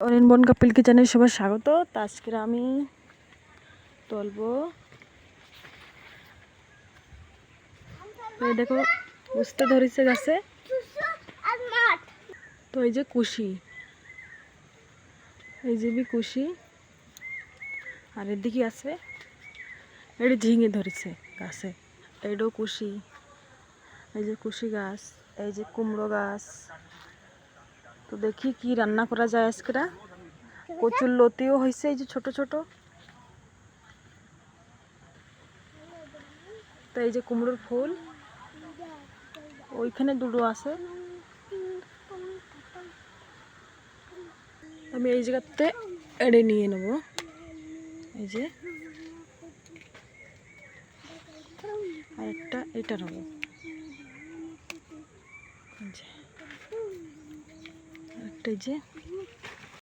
অরিন বন কাপিল কিচেনে সবার স্বাগত। তো আজকে আমি তুলবো, দেখো বুঝতে ধরেছে গাছে। তো এই যে কুশি, এই যে কুশি, আর এদিকে আছে এটা ঝিঙে ধরেছে গাছে, এইটাও কুশি। এই যে কুশি গাছ, এই যে কুমড়ো গাছ। তো দেখি কি রান্না করা যায় আজকে। কচুর লতিও হয়েছে, এই যে ছোট ছোট। তো এই যে কুমড়োর ফুল, ওইখানে দুটো আছে। আমি এই জায়গাতে এড়ে নিয়ে নেব। এই যে আরেকটা এটা নেব, আরেকটা এই যে